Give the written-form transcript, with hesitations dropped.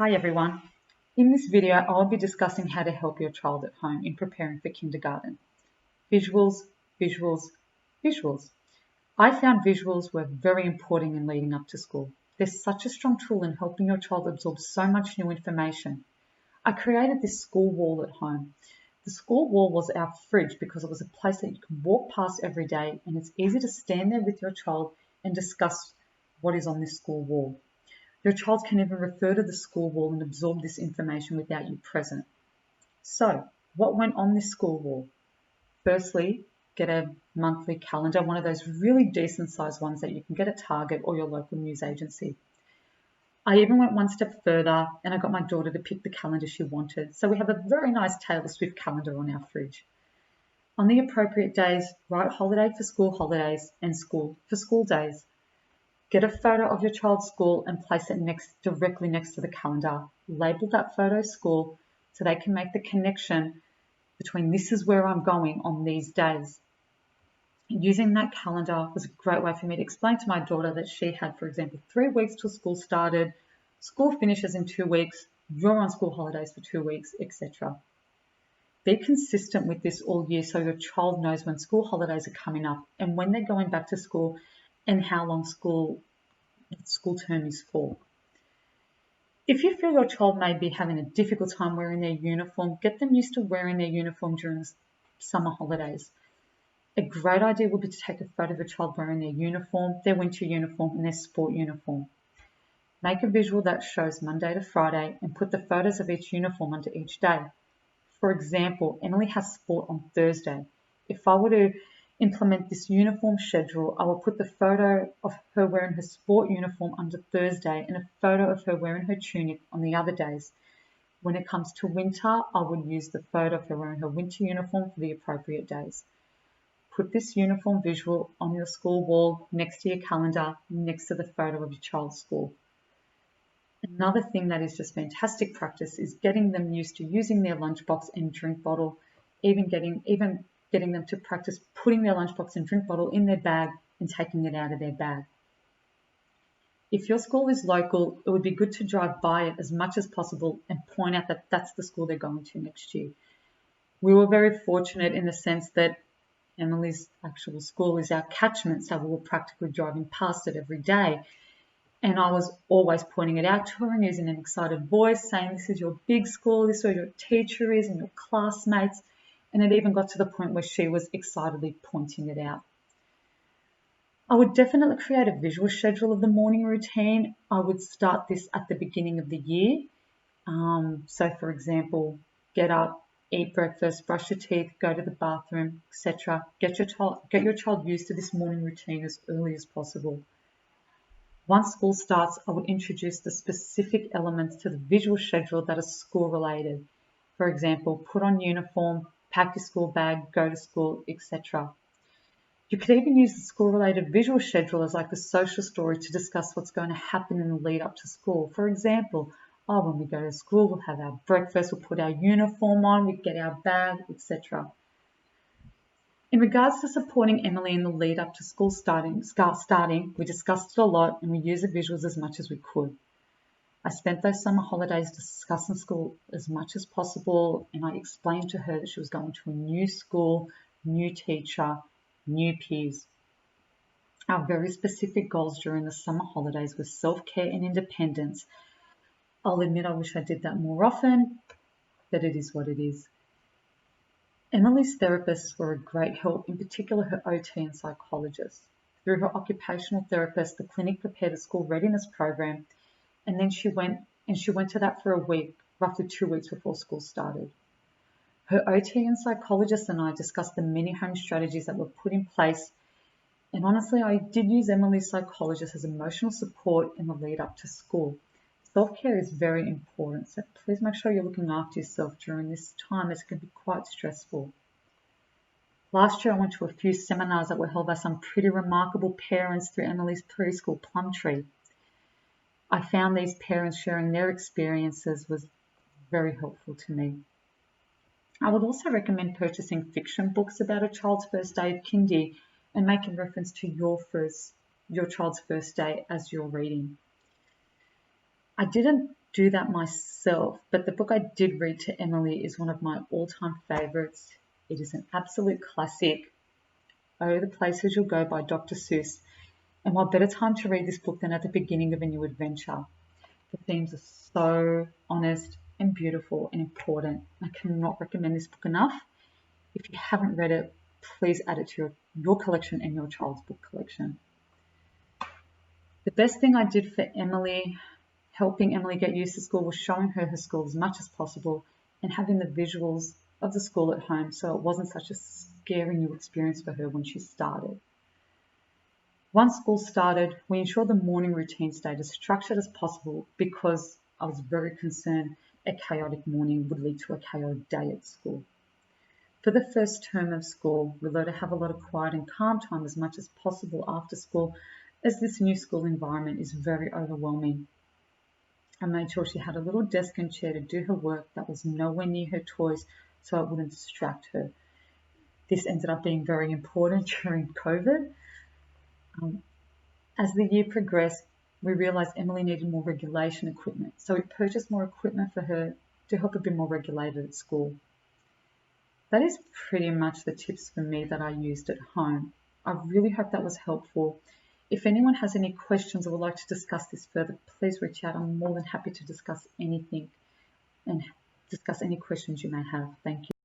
Hi everyone. In this video, I'll be discussing how to help your child at home in preparing for kindergarten. Visuals, visuals, visuals. I found visuals were very important in leading up to school. They're such a strong tool in helping your child absorb so much new information. I created this school wall at home. The school wall was our fridge because it was a place that you can walk past every day and it's easy to stand there with your child and discuss what is on this school wall. Your child can even refer to the school wall and absorb this information without you present. So, what went on this school wall? Firstly, get a monthly calendar, one of those really decent sized ones that you can get at Target or your local news agency. I even went one step further and I got my daughter to pick the calendar she wanted. So we have a very nice Taylor Swift calendar on our fridge. On the appropriate days, write holiday for school holidays and school for school days. Get a photo of your child's school and place it directly next to the calendar. Label that photo school so they can make the connection between this is where I'm going on these days. Using that calendar was a great way for me to explain to my daughter that she had, for example, 3 weeks till school started, school finishes in 2 weeks, you're on school holidays for 2 weeks, etc. Be consistent with this all year so your child knows when school holidays are coming up and when they're going back to school and how long school term is for. If you feel your child may be having a difficult time wearing their uniform, get them used to wearing their uniform during the summer holidays. A great idea would be to take a photo of a child wearing their uniform, their winter uniform, and their sport uniform. Make a visual that shows Monday to Friday and put the photos of each uniform under each day. For example, Emily has sport on Thursday. If I were to implement this uniform schedule, I will put the photo of her wearing her sport uniform under Thursday and a photo of her wearing her tunic on the other days. When it comes to winter, I would use the photo of her wearing her winter uniform for the appropriate days. Put this uniform visual on your school wall next to your calendar, next to the photo of your child's school. Another thing that is just fantastic practice is getting them used to using their lunchbox and drink bottle, even getting them to practice putting their lunchbox and drink bottle in their bag and taking it out of their bag. If your school is local, it would be good to drive by it as much as possible and point out that that's the school they're going to next year. We were very fortunate in the sense that Emily's actual school is our catchment, so we were practically driving past it every day. And I was always pointing it out to her and using an excited voice, saying, this is your big school, this is where your teacher is and your classmates. And it even got to the point where she was excitedly pointing it out. I would definitely create a visual schedule of the morning routine. I would start this at the beginning of the year. So for example, get up, eat breakfast, brush your teeth, go to the bathroom, etc. Get your child used to this morning routine as early as possible. Once school starts, I would introduce the specific elements to the visual schedule that are school related. For example, put on uniform, pack your school bag, go to school, etc. You could even use the school-related visual schedule as like a social story to discuss what's going to happen in the lead up to school. For example, when we go to school, we'll have our breakfast, we'll put our uniform on, we get our bag, etc. In regards to supporting Emily in the lead up to school starting, we discussed it a lot and we used the visuals as much as we could. I spent those summer holidays discussing school as much as possible and I explained to her that she was going to a new school, new teacher, new peers. Our very specific goals during the summer holidays were self-care and independence. I'll admit I wish I did that more often, but it is what it is. Emily's therapists were a great help, in particular her OT and psychologist. Through her occupational therapist, the clinic prepared a school readiness program, and then she went to that for a week, roughly 2 weeks before school started. Her OT and psychologist and I discussed the many home strategies that were put in place, and honestly, I did use Emily's psychologist as emotional support in the lead up to school. Self-care is very important, so please make sure you're looking after yourself during this time as it can be quite stressful. Last year, I went to a few seminars that were held by some pretty remarkable parents through Emily's preschool Plumtree. I found these parents sharing their experiences was very helpful to me. I would also recommend purchasing fiction books about a child's first day of kindy and making reference to your child's first day as you're reading. I didn't do that myself, but the book I did read to Emily is one of my all-time favorites. It is an absolute classic, Oh, the Places You'll Go by Dr. Seuss. And what better time to read this book than at the beginning of a new adventure? The themes are so honest and beautiful and important. I cannot recommend this book enough. If you haven't read it, please add it to your collection and your child's book collection. The best thing I did for Emily, helping Emily get used to school, was showing her school as much as possible and having the visuals of the school at home so it wasn't such a scary new experience for her when she started. Once school started, we ensured the morning routine stayed as structured as possible because I was very concerned a chaotic morning would lead to a chaotic day at school. For the first term of school, we learned to have a lot of quiet and calm time as much as possible after school, as this new school environment is very overwhelming. I made sure she had a little desk and chair to do her work that was nowhere near her toys so it wouldn't distract her. This ended up being very important during COVID. As the year progressed, we realised Emily needed more regulation equipment, so we purchased more equipment for her to help her be more regulated at school. That is pretty much the tips for me that I used at home. I really hope that was helpful. If anyone has any questions or would like to discuss this further, please reach out. I'm more than happy to discuss anything and discuss any questions you may have. Thank you.